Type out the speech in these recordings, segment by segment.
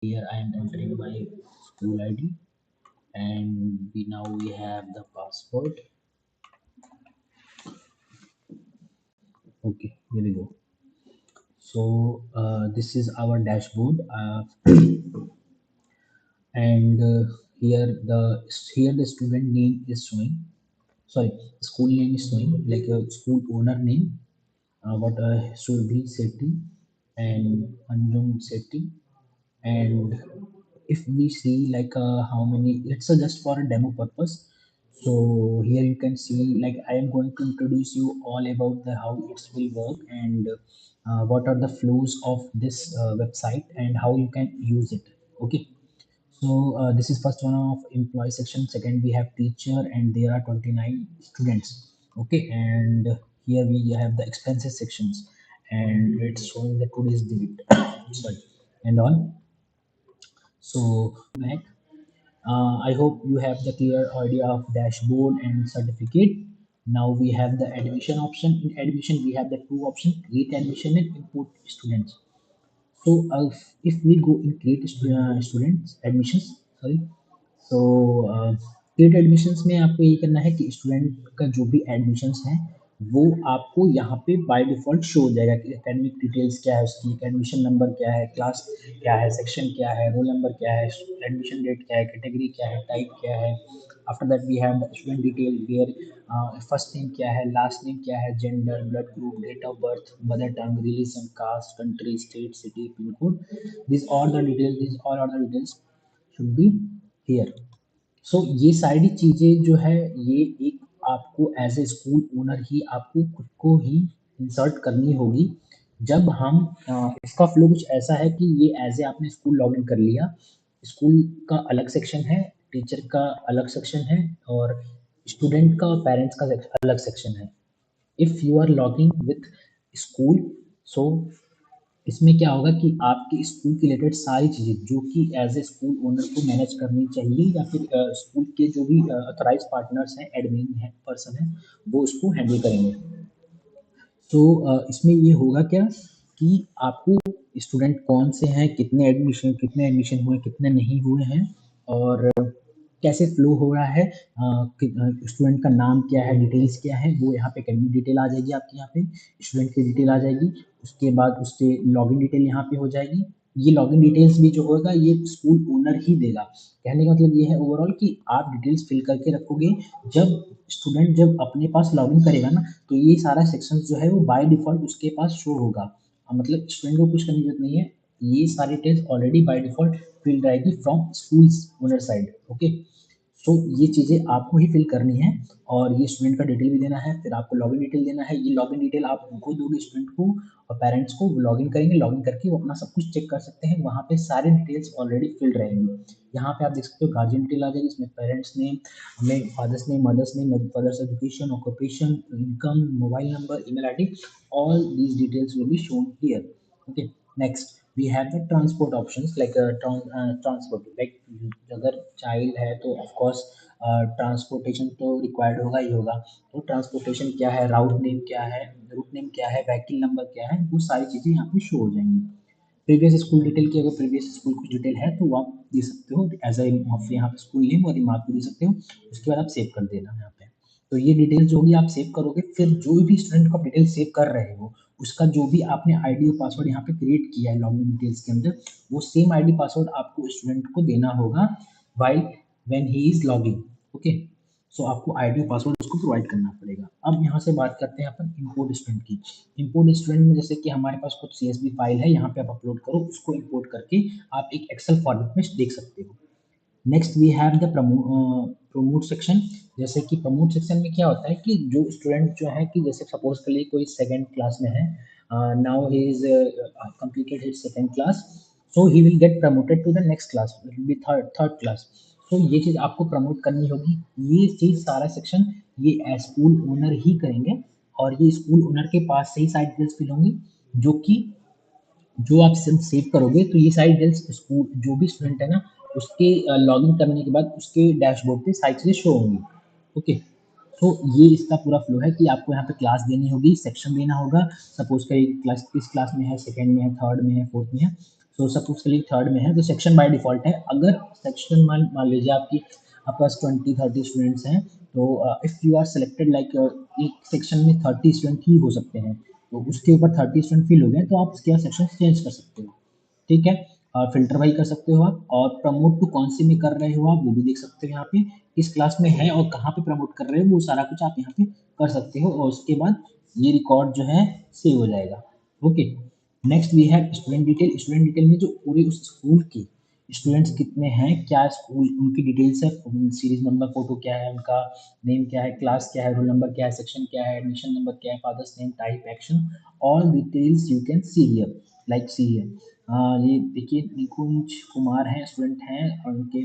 Here I am entering my school ID, and we have the password. Okay, here we go. So this is our dashboard, and here the student name is showing. Sorry, school name is showing like a school owner name. What Surabhi Sethi and Anjum Sethi. And if we see like how many, it's just for a demo purpose. So here you can see like I am going to introduce you all about the how it will work, and what are the flows of this website and how you can use it. Okay, so this is first one of employee section. Second, we have teacher, and there are 29 students. Okay, and here we have the expenses sections, and it's showing the today's date. Sorry, and on. So back. I hope you have the clear idea of dashboard and certificate. Now we have the admission option. In admission, we have the two options: create admission and import students. So if we go in create students admissions, sorry, so create admissions में आपको ये करना है कि student का जो भी admissions हैं वो आपको यहाँ पे बाय डिफ़ॉल्ट शो हो जाएगा कि एकेडमिक डिटेल्स क्या है, उसकी एडमिशन नंबर क्या है, क्लास क्या है, सेक्शन क्या है, रोल नंबर क्या है, एडमिशन डेट क्या है, कैटेगरी क्या है, टाइप क्या है। After that we have the student detail where first name क्या है, लास्ट नेम क्या है, gender, blood group, date of birth, mother tongue, religion, caste, country, state, city, pin code. This all are the details should be here. So ये सारी चीज़ें जो है ये एक आपको एज ए स्कूल ओनर ही आपको खुद को ही इंसर्ट करनी होगी। जब हम इसका फ्लो कुछ ऐसा है कि ये एज ए आपने स्कूल लॉगिन कर लिया, स्कूल का अलग सेक्शन है, टीचर का अलग सेक्शन है, और स्टूडेंट का और पेरेंट्स का अलग सेक्शन है। If you are logging with school, so इसमें क्या होगा कि आपके स्कूल के रिलेटेड सारी चीज़ें जो कि एज ए स्कूल ओनर को मैनेज करनी चाहिए, या फिर स्कूल के जो भी ऑथराइज पार्टनर्स हैं, एडमिन है पर्सन है, वो उसको हैंडल करेंगे। तो इसमें ये होगा क्या कि आपको स्टूडेंट कौन से हैं, कितने एडमिशन हुए, कितने नहीं हुए हैं, और कैसे फ्लो हो रहा है, स्टूडेंट का नाम क्या है, डिटेल्स क्या है, वो यहाँ पे एकेडमिक डिटेल आ जाएगी आपकी, यहाँ पे स्टूडेंट की डिटेल आ जाएगी। उसके बाद उसके लॉगिन डिटेल यहाँ पे हो जाएगी। ये लॉगिन डिटेल्स भी जो होगा ये स्कूल ओनर ही देगा। कहने का मतलब ये है ओवरऑल कि आप डिटेल्स फिल करके रखोगे। जब स्टूडेंट जब अपने पास लॉगिन करेगा ना, तो ये सारा सेक्शन जो है वो बाय डिफ़ॉल्ट उसके पास शो होगा। मतलब स्टूडेंट को कुछ करने की ज़रूरत नहीं है। ये सारी details already by default filled रहेगी from schools owner side. Okay. So ये चीज़ें आपको ही फ़िल करनी है, और ये स्टूडेंट का डिटेल भी देना है, फिर आपको लॉगिन डिटेल देना है। ये लॉगिन डिटेल आप उनको दोगे स्टूडेंट को, और पेरेंट्स को, वो लॉगिन करेंगे, लॉगिन करके वो अपना सब कुछ चेक कर सकते हैं। वहाँ पे सारी डिटेल्स ऑलरेडी फ़िल्ड रहेंगी। यहाँ पे आप देख सकते हो गार्जियन डिटेल आ जाएगी, इसमें पेरेंट्स नेम, हमें father's name, mother's name, father's education, occupation, income, mobile number, email ID, all these details will be shown here. Okay, next we have the transport options like transport, like अगर child है तो of course transportation तो required होगा ही होगा। तो transportation क्या है, root name क्या है, व्हीकल नंबर क्या है, वो सारी चीज़ें यहाँ पे शो हो जाएंगी। प्रीवियस स्कूल डिटेल की, अगर प्रीवियस स्कूल कुछ डिटेल है तो वो आप दे सकते हो एज अ यहाँ पे स्कूल नेम और रिमार्क भी दे सकते हो। उसके बाद आप सेव कर देना यहाँ पे। तो ये डिटेल जो होगी आप सेव करोगे, फिर जो भी स्टूडेंट को आप डिटेल सेव कर रहे हो उसका जो भी आपने आईडी और पासवर्ड यहाँ पे क्रिएट किया है लॉगिन डिटेल्स के अंदर, वो सेम आईडी पासवर्ड आपको स्टूडेंट को देना होगा while when he is logging. Okay. So आपको आईडी और पासवर्ड उसको प्रोवाइड करना पड़ेगा। अब यहाँ से बात करते हैं अपन इंपोर्ट स्टूडेंट की। इंपोर्ट स्टूडेंट में जैसे कि हमारे पास कुछ CSV फाइल है, यहाँ पे आप अपलोड करो, उसको इंपोर्ट करके आप एक एक्सेल फॉर्मेट में देख सकते हो। Next we have the promote section. जैसे कि प्रमोट सेक्शन में क्या होता है कि जो स्टूडेंट जो है कि जैसे सपोज कर लिए कोई सेकंड क्लास में है, now he is completed his second class, so he will get promoted to the next class, it will be third third class. तो ये चीज़ आपको प्रमोट करनी होगी। ये चीज़ सारा सेक्शन ये स्कूल ओनर ही करेंगे, और ये स्कूल ओनर के पास से ही सारी डिटेल्स फिल होंगी, जो कि जो आप सिम सेव करोगे तो ये सारी डिटेल्स स्कूल जो भी स्टूडेंट है ना, उसके लॉगिन करने के बाद उसके डैशबोर्ड पे सारी चीज़ें शो होंगी। ओके। तो ये इसका पूरा फ्लो है कि आपको यहाँ पे क्लास देनी होगी, सेक्शन देना होगा, सपोज करिए क्लास किस क्लास में है, सेकंड में है, थर्ड में है, फोर्थ में है। तो सपोज करिए थर्ड में है तो सेक्शन बाय डिफ़ॉल्ट है। अगर सेक्शन मान मान लीजिए आपके पास 20-30 स्टूडेंट्स हैं, तो if you are selected like एक सेक्शन में 30 स्टूडेंट ही हो सकते हैं, तो उसके ऊपर 30 स्टूडेंट फिल हो गए तो आप उसके बाद सेक्शन चेंज कर सकते हो। ठीक है? और फ़िल्टर बाय कर सकते हो आप, और प्रमोट टू कौन से में कर रहे हो आप वो भी देख सकते हो यहाँ पे, किस क्लास में है और कहाँ पे प्रमोट कर रहे हो वो सारा कुछ आप यहाँ पे कर सकते हो, और उसके बाद ये रिकॉर्ड जो है सेव हो जाएगा। Okay. Next we have student detail. Student detail में जो पूरी उस स्कूल की स्टूडेंट्स कितने हैं, क्या स्कूल उनकी डिटेल्स है, सीरीज नंबर, फोटो क्या है उनका, नेम क्या है, क्लास क्या है, रोल नंबर क्या है, सेक्शन क्या है, एडमिशन नंबर क्या है, father's name, type, action, all details you can see here, like see here. ये देखिए निकुंज कुमार हैं, स्टूडेंट हैं, और उनके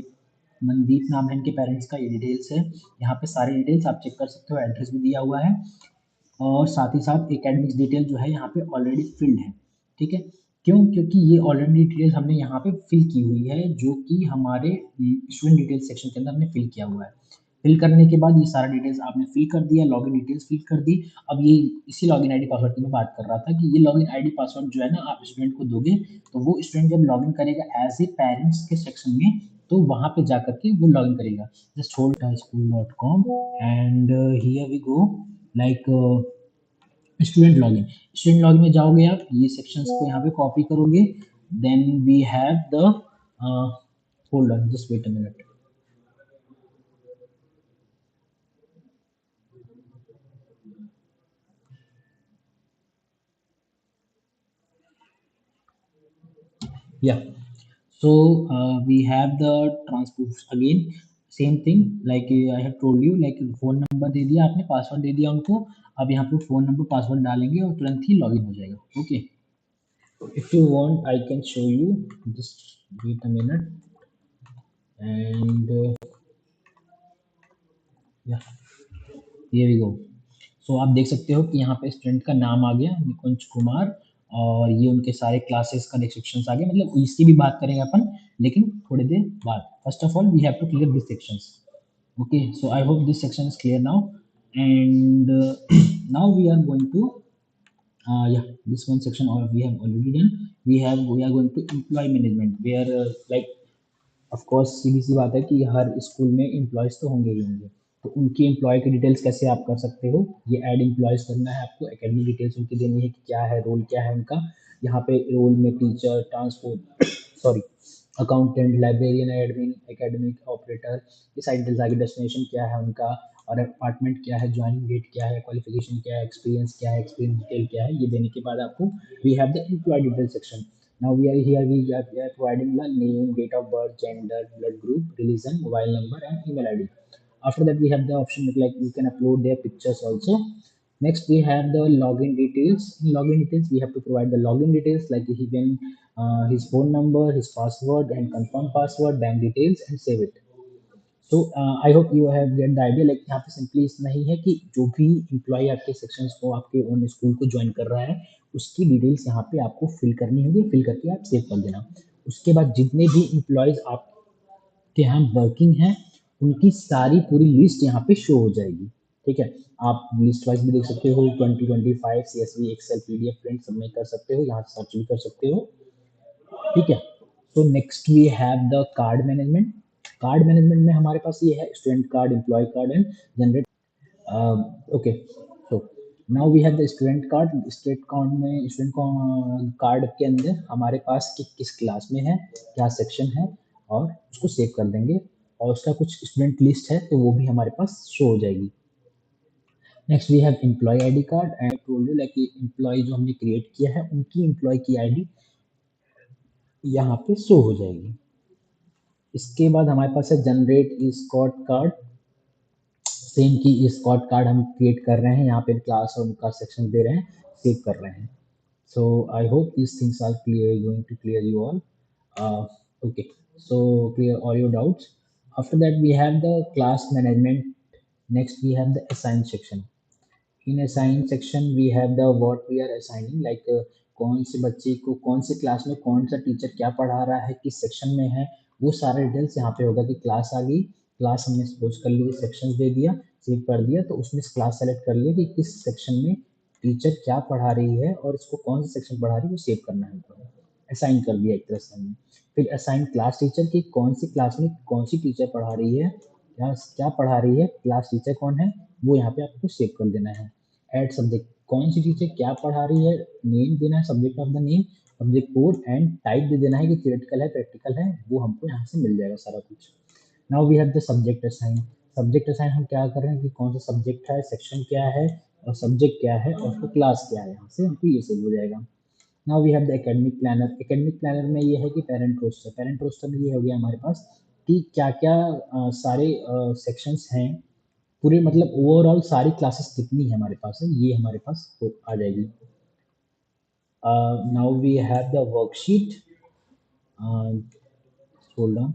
मनदीप नाम है इनके पेरेंट्स का, ये डिटेल्स है। यहाँ पे सारी डिटेल्स आप चेक कर सकते हो, एड्रेस भी दिया हुआ है, और साथ ही साथ एकेडमिक्स डिटेल जो है यहाँ पे ऑलरेडी फिल्ड है। ठीक है? क्यों? क्योंकि ये ऑलरेडी डिटेल्स हमने यहाँ पे फिल की हुई है, जो कि हमारे स्टूडेंट डिटेल सेक्शन के अंदर हमने फिल किया हुआ है। फिल करने के बाद ये सारा डिटेल्स आपने फिल कर दिया, लॉगिन डिटेल्स फिल कर दी। अब ये इसी लॉगिन आईडी पासवर्ड की मैं बात कर रहा था कि ये लॉगिन आईडी पासवर्ड जो है ना आप स्टूडेंट को दोगे, तो वो स्टूडेंट जब लॉगिन करेगा एज ए पेरेंट्स के सेक्शन में, तो वहाँ पे जा करके वो लॉगिन करेगा। Just hold school.com and here we go, like student login में जाओगे आप, ये सेक्शंस को यहाँ पे कॉपी करोगे, then we have the hold on, just wait a minute. Yeah, so we have the transport again, same thing like I have told you, like phone number दे दिया आपने, पासवर्ड दे दिया उनको। अब यहाँ पे फोन नंबर पासवर्ड डालेंगे और तुरंत ही लॉगिन हो जाएगा। Okay, if you want I can show you, just wait a minute and yeah, here we go। सो आप देख सकते हो कि यहाँ पे स्टूडेंट का नाम आ गया निकुंज कुमार, और ये उनके सारे क्लासेस का सेक्शंस आ गए, मतलब इसकी भी बात करेंगे अपन लेकिन थोड़ी देर बाद। First of all we have to clear this sections. Okay, so I hope this section is clear now, and now we are going to yeah, this one section or we have already done। we are going to employee management where like of course सीधी सी बात है कि हर school में employees तो होंगे ही होंगे, तो उनकी एम्प्लॉय की डिटेल्स कैसे आप कर सकते हो, ये ऐड एम्प्लॉयज़ करना है आपको, एकेडमिक डिटेल्स उनकी देनी है कि क्या है, रोल क्या है उनका। यहाँ पे रोल में teacher, transport sorry accountant, librarian, admin, academic operator, ये सारी डिटेल्स आगे, डेस्टिनेशन क्या है उनका, और अपार्टमेंट क्या है, ज्वाइनिंग डेट क्या है, क्वालिफिकेशन क्या है, एक्सपीरियंस क्या है, एक्सपीरियंस डिटेल क्या है, ये देने के बाद आपको we have the employee detail section. Now we are here, we are providing the name, date of birth, gender, blood group, religion, mobile number, and email ID. After that, we have the option like you can upload their pictures also. Next, we have the login details. In login details, we have to provide the login details like he can his phone number, his password, and confirm password, bank details, and save it। So I hope you have get the idea, like यहाँ पे simply इतना ही है कि जो भी employ आपके sections को, आपके ओन स्कूल को ज्वाइन कर रहा है, उसकी डिटेल्स यहाँ पे आपको फिल करनी होगी, फिल करके आप सेव कर देना। उसके बाद जितने भी एम्प्लॉयज़ आपके यहाँ वर्किंग हैं, उनकी सारी पूरी लिस्ट यहाँ पे शो हो जाएगी। ठीक है? आप लिस्ट वाइज भी देख सकते हो, 2025 CSV, एक्सेल, पीडीएफ प्रिंट सब में कर सकते हो, यहाँ से सर्च भी कर सकते हो। ठीक है? तो next we have the card management. Card management में हमारे पास ये है student card, employee card and generate. Okay, so now we have the student card. Student card में स्टूडेंट कार्ड के अंदर हमारे पास कि किस क्लास में है, क्या सेक्शन है, और उसको सेव कर देंगे, और उसका कुछ स्टूडेंट लिस्ट है तो वो भी हमारे पास शो हो जाएगी। Next we have employee ID card and told you like employee जो हमने क्रिएट किया है उनकी एम्प्लॉय की आईडी यहाँ पे शो हो जाएगी। इसके बाद हमारे पास है जनरेट स्कॉट कार्ड। सेम की स्कॉट कार्ड हम क्रिएट कर रहे हैं, यहाँ पे क्लास और उनका सेक्शन दे रहे हैं, सेव कर रहे हैं। So I hope these things are clear, going to clear you all। Okay, so clear all your doubts। After that we have the class management। Next we have the assign section। In assign section we have the what we are assigning, like कौन से बच्चे को कौन से class में कौन सा teacher क्या पढ़ा रहा है, किस सेक्शन में है, वो सारे डिटेल्स यहाँ पे होगा कि क्लास आ गई, क्लास हमने सपोज कर ली, सेक्शन दे दिया, सेव कर दिया, तो उसमें से क्लास सेलेक्ट कर लिया कि किस सेक्शन में टीचर क्या पढ़ा रही है और इसको कौन सा सेक्शन पढ़ा रही है, वो सेव करना है हमको। असाइन कर दिया एक तरह से हमने। फिर असाइन क्लास टीचर की कौन सी क्लास में कौन सी टीचर पढ़ा रही है, क्या क्या पढ़ा रही है, क्लास टीचर कौन है, वो यहाँ पे आपको सेव कर देना है। ऐड सब्जेक्ट, कौन सी टीचर क्या पढ़ा रही है, नेम देना है, subject of the name, subject code and type दे देना है कि थियोरेटिकल है प्रैक्टिकल है, वो हमको यहाँ से मिल जाएगा सारा कुछ। Now we have the subject assign. Subject assign हम क्या कर रहे हैं कि कौन सा सब्जेक्ट है, सेक्शन क्या है और सब्जेक्ट क्या है और उसको क्लास क्या है, यहाँ से हमको ये सब हो जाएगा। Now we have the academic planner. Academic planner में ये है कि पेरेंट रोस्टर, पेरेंट रोस्टर में ये हो गया हमारे पास कि क्या क्या सारे सेक्शंस हैं, पूरे मतलब ओवरऑल सारी क्लासेस कितनी है हमारे पास है, ये हमारे पास आ जाएगी। Now we have the worksheet. Hold on.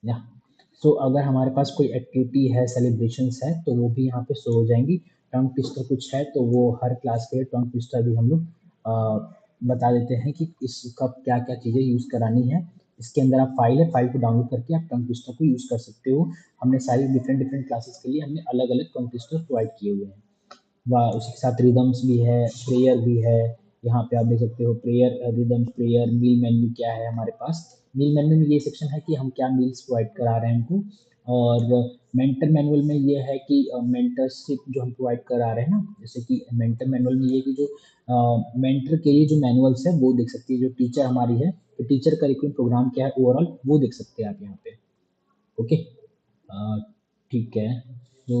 Yeah so अगर हमारे पास कोई एक्टिविटी है, सेलिब्रेशंस है, तो वो भी यहाँ पे शो हो जाएंगी। टंग ट्विस्टर कुछ है तो वो हर क्लास के टंग ट्विस्टर भी हम लोग बता देते हैं कि इसका क्या क्या चीज़ें यूज़ करानी है। इसके अंदर आप फाइल है, फाइल को डाउनलोड करके आप टंग ट्विस्टर को यूज़ कर सकते हो। हमने सारी डिफरेंट डिफरेंट क्लासेस के लिए हमने अलग अलग टंग ट्विस्टर प्रोवाइड किए हुए हैं। वाह, उसके साथ रिदम्स भी है, प्रेयर भी है। यहाँ पे आप देख सकते हो प्रेयर, रिदम्स, प्रेयर, मील मेन्यू क्या है हमारे पास। मील मेन्यू में ये सेक्शन है कि हम क्या मील्स प्रोवाइड करा रहे हैं उनको। और मेंटर मैनुअल में ये है कि मेंटरशिप जो हम प्रोवाइड करा रहे हैं ना, जैसे कि मेंटर मैनुअल में ये कि जो मेंटर के लिए जो मैनुअल्स है वो देख सकती है, जो टीचर हमारी है तो टीचर करिकुलम प्रोग्राम क्या है ओवरऑल वो देख सकते हैं आप यहाँ पे। ओके, ठीक है। तो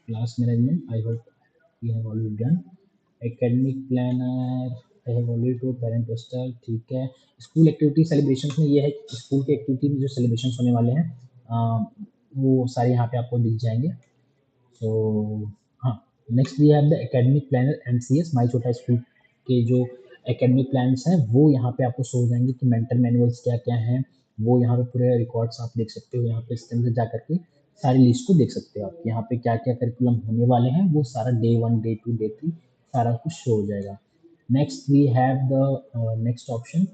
class management I hope we have already done. Academic planner I have already told, parent register ठीक है। स्कूल एक्टिविटी सेलिब्रेशंस में ये है कि स्कूल के एक्टिविटी में जो सेलिब्रेशंस होने वाले हैं वो सारे यहाँ पे आपको दिख जाएंगे। तो हाँ, next we have the academic planner MCS, my छोटा स्कूल के जो एकेडमिक प्लान्स हैं वो यहाँ पे आपको शो हो जाएंगे कि मेंटर मैनुअल्स क्या क्या हैं, वो यहाँ पे पूरे रिकॉर्ड्स आप देख सकते हो। यहाँ पे इसके अंदर जा करके सारी लिस्ट को देख सकते हो आप, यहाँ पे क्या क्या करिकुलम होने वाले हैं वो सारा डे 1 डे 2 डे 3 सारा कुछ शो हो जाएगा। Next we have the next option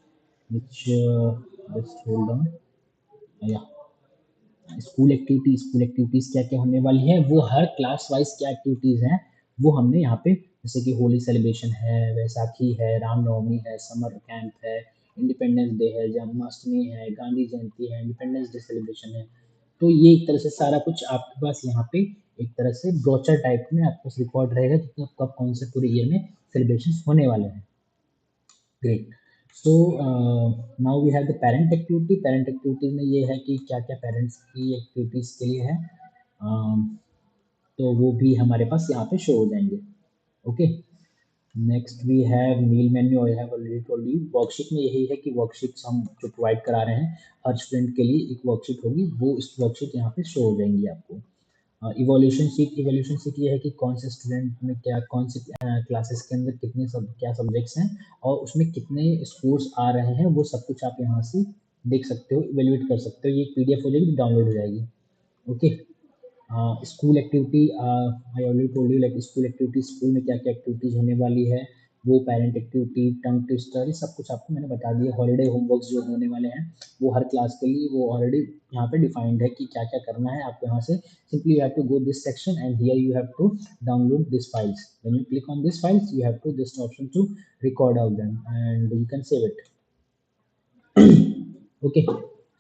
which just hold on. Yeah school activities, school activities क्या क्या होने वाली है, वो हर क्लास वाइज क्या एक्टिविटीज हैं वो हमने यहाँ पे, जैसे कि होली सेलिब्रेशन है, वैसाखी है, रामनवमी है, समर कैंप है, इंडिपेंडेंस डे है, जन्माष्टमी है, गांधी जयंती है, इंडिपेंडेंस डे सेलिब्रेशन है। तो ये एक तरह से सारा कुछ आपके पास यहाँ पे एक तरह से ब्रोचर टाइप में आपके पास रिकॉर्ड रहेगा कि कब कब कौन से पूरे ईयर में सेलिब्रेशन होने वाले हैं। Great. So now we have the parent activity. Parent activities में ये है कि क्या क्या पेरेंट्स की एक्टिविटीज के लिए है। तो वो भी हमारे पास यहाँ पे शो हो जाएंगे। Okay, next we have meal menu. I have already told you. Worksheet में यही है कि वर्कशीट्स हम जो प्रोवाइड करा रहे हैं हर स्टूडेंट के लिए एक वर्कशीट होगी, वो इस वर्कशीट यहाँ पे शो हो जाएंगी आपको। इवोल्यूशन शीट, इवोल्यूशन शीट ये है कि कौन से स्टूडेंट में क्या, कौन से क्लासेस के अंदर कितने सब क्या सब्जेक्ट्स हैं और उसमें कितने स्कोर्स आ रहे हैं, वो सब कुछ आप यहाँ से देख सकते हो, इवेल्युएट कर सकते हो। ये पीडीएफ हो जाएगी, डाउनलोड हो जाएगी। Okay, school activity I already told you, like school activity, school में क्या क्या एक्टिविटीज होने वाली है, वो पेरेंट एक्टिविटी, टंग ट्विस्टर, सब कुछ आपको मैंने बता दिया। हॉलीडे होमवर्क्स जो होने वाले हैं वो हर क्लास के लिए वो ऑलरेडी यहाँ पे डिफाइंड है कि क्या क्या करना है आपको। यहाँ से simply you have to go this section and here you have to download this files. When you click on this files you have to this option to record out them and you can save it. Okay,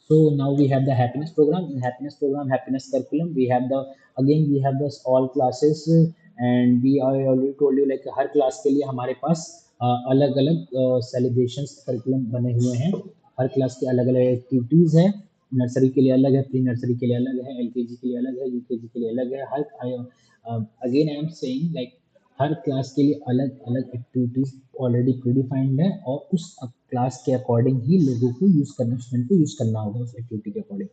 so now we have the happiness program. In happiness program, happiness curriculum, we have the, again we have the all classes, and we I already told you like her class के लिए हमारे पास अलग अलग celebrations curriculum बने हुए हैं। हर class की अलग अलग एक्टिविटीज़ है। नर्सरी के लिए अलग है, प्री नर्सरी के लिए अलग है, एलकेजी के लिए अलग है, यूकेजी के लिए अलग है। Her again I am saying like her class के लिए अलग अलग एक्टिविटीज ऑलरेडी प्रीडिफाइंड है और उस क्लास के अकॉर्डिंग ही लोगों को यूज करना, स्टूडेंट को यूज करना होगा उस एक्टिविटी के according.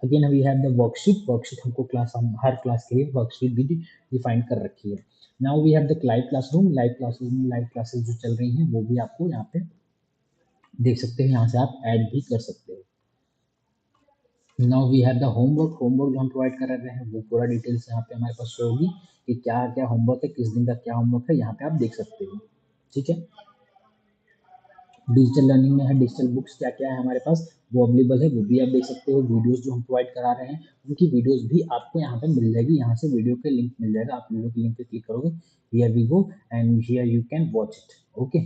Again we have the worksheet. Worksheet हमको क्लास, हम हर क्लास के लिए वर्कशीट भी डिफाइन कर रखी है। Now we have the live classroom. Live classroom में लाइव क्लासेस जो चल रही हैं वो भी आपको यहाँ पे देख सकते हैं, यहाँ से आप ऐड भी कर सकते हो। Now we have the homework. Homework जो हम प्रोवाइड कर रहे हैं वो पूरा डिटेल्स यहाँ पे हमारे पास शो होगी कि क्या क्या होमवर्क है, किस दिन का क्या होमवर्क है, यहाँ पे आप देख सकते हो। ठीक है, डिजिटल लर्निंग में है, डिजिटल बुक्स क्या क्या है हमारे पास वो अवेलेबल है, वो भी आप देख सकते हो। वीडियोस जो हम प्रोवाइड करा रहे हैं उनकी वीडियोस भी आपको यहाँ पे मिल जाएगी, यहाँ से वीडियो के लिंक मिल जाएगा, आप वीडियो के लिंक पे क्लिक करोगे, here we go and here you can watch it. Okay,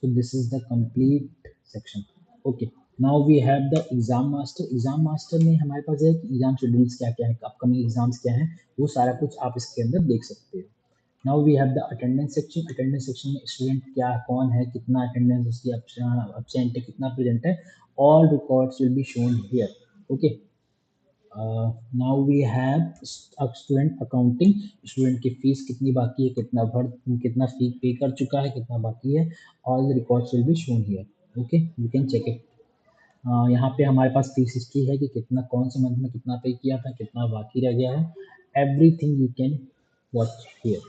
so this is the complete section. Okay, now we have the exam master. Exam master में हमारे पास है कि एग्जाम शेड्यूल्स क्या क्या है, अपकमिंग एग्जाम्स क्या हैं, वो सारा कुछ आप इसके अंदर देख सकते हो। Now we have the attendance section. Attendance section में स्टूडेंट क्या कौन है, कितना अटेंडेंस उसकी एब्सेंट है, कितना प्रेजेंट है, all records will be shown here. Okay, now we have student accounting. Student की फीस कितनी बाकी है, कितना फी पे कर चुका है, कितना बाकी है, all the records will be shown here. Okay, you can check it. यहाँ पे हमारे पास फीस हिस्ट्री है कि कितना कौन से मंथ में कितना पे किया था, कितना बाकी रह गया है, everything you can watch here.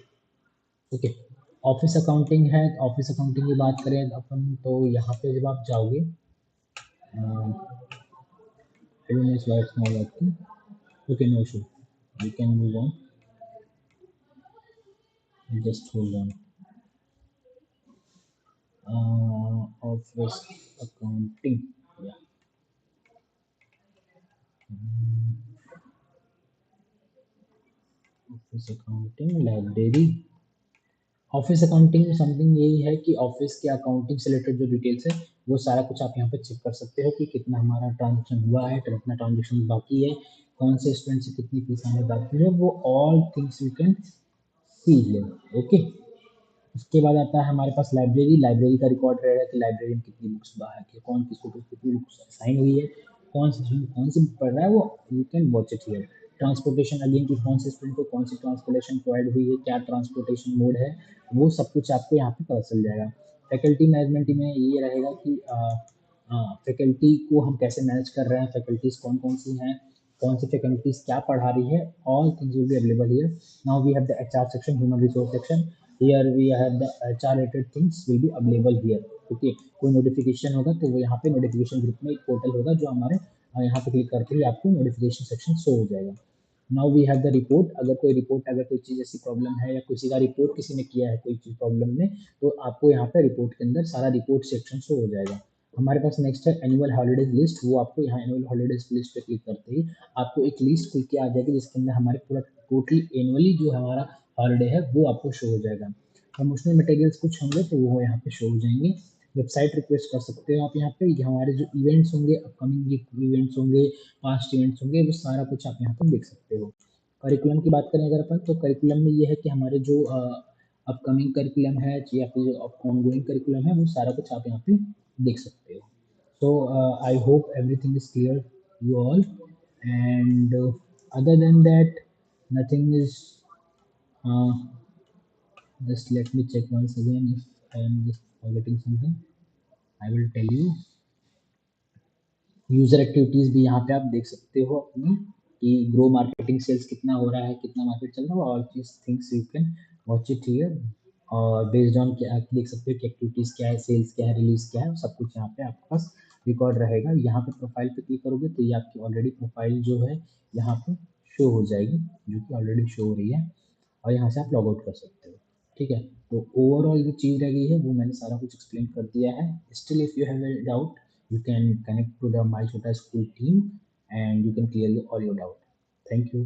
Okay, office accounting है। ऑफिस अकाउंटिंग की बात करें अपन तो यहाँ पे जब आप जाओगे, okay no issue, you can move on, just hold on. Office accounting, yeah. Office accounting library. Office accounting में समथिंग यही है कि ऑफिस के अकाउंटिंग से रिलेटेड जो डिटेल्स है वो सारा कुछ आप यहाँ पे चेक कर सकते हो कि कितना हमारा ट्रांजेक्शन हुआ है, कितना ट्रांजेक्शन बाकी है, कौन से स्टूडेंट से कितनी फीस आने बाकी है, वो all things you can see here. Okay, उसके बाद आता है हमारे पास लाइब्रेरी। लाइब्रेरी का रिकॉर्ड रहेगा कि लाइब्रेरी में कितनी बुक्स बाहर की, कौन किसको कितनी बुक्स असाइन हुई है, कौन सी बुक पढ़ रहा है, वो you can watch it here. Transportation again कि कौन से स्टूडेंट को कौन सी ट्रांसपोर्टेशन प्रोवाइड हुई है, क्या ट्रांसपोर्टेशन मोड है, वो सब कुछ आपको यहाँ पे पता चल जाएगा। फैकल्टी मैनेजमेंट में ये रहेगा कि फैकल्टी को हम कैसे मैनेज कर रहे हैं, फैकल्टीज़ कौन कौन सी हैं, कौन सी फैकल्टीज़ क्या पढ़ा रही है, all things will be available here. Now we have the HR section, human resource section. Here we have the HR related things will be available here. Okay, कोई नोटिफिकेशन होगा तो वो यहाँ पे नोटिफिकेशन ग्रुप में एक पोर्टल होगा जो हमारे यहाँ पे क्लिक करके ही आपको नोटिफिकेशन सेक्शन शो हो जाएगा। Now we have the report. अगर कोई चीज़ ऐसी प्रॉब्लम है या किसी का रिपोर्ट किसी ने किया है कोई चीज़ प्रॉब्लम में, तो आपको यहाँ पे रिपोर्ट के अंदर सारा रिपोर्ट सेक्शन शो हो जाएगा। हमारे पास नेक्स्ट है एनुअल हॉलीडेज लिस्ट। वो आपको यहाँ एनुअल हॉलीडेज लिस्ट पे क्लिक करते ही आपको एक लिस्ट खुल के आ जाएगी जिसके अंदर हमारे पूरा टोटली एनुअली जो हमारा हॉलीडे है वो आपको शो हो जाएगा। प्रमोशनल मटेरियल्स कुछ होंगे तो वो यहाँ पे शो हो जाएंगे। वेबसाइट रिक्वेस्ट कर सकते हो आप यहाँ पे, ये हमारे जो इवेंट्स होंगे, अपकमिंग इवेंट्स होंगे, पास्ट इवेंट्स होंगे, वो सारा कुछ आप यहाँ पे देख सकते हो। करिकुलम की बात करें अगर अपन, तो करिकुलम में ये है कि हमारे जो अपकमिंग करिकुलम है या फिर जो ऑनगोइंग करिकुलम है वो सारा कुछ आप यहाँ पे देख सकते हो। So I hope everything is clear, you all, and other than that, nothing is. Uh, just let me check once again if I am just forgetting something. I will tell you. User activities भी यहाँ पे आप देख सकते हो अपनी, कि grow marketing sales कितना हो रहा है, कितना मार्केट चल रहा है, और चीज things you can watch it here. और बेस्ड ऑन क्या आप देख सकते हो कि एक्टिविटीज क्या है, सेल्स क्या है, रिलीज क्या है, सब कुछ यहाँ पे आपके पास रिकॉर्ड रहेगा। यहाँ पे प्रोफाइल पे क्लिक करोगे तो ये आपकी ऑलरेडी प्रोफाइल जो है यहाँ पे शो हो जाएगी, जो कि ऑलरेडी शो हो रही है, और यहाँ से आप लॉग आउट कर सकते हो। ठीक है, तो ओवरऑल जो चीज़ रह गई है वो मैंने सारा कुछ एक्सप्लेन कर दिया है। Still if you have a doubt, you can connect to the My Chota School team and you can clear all your doubt. Thank you.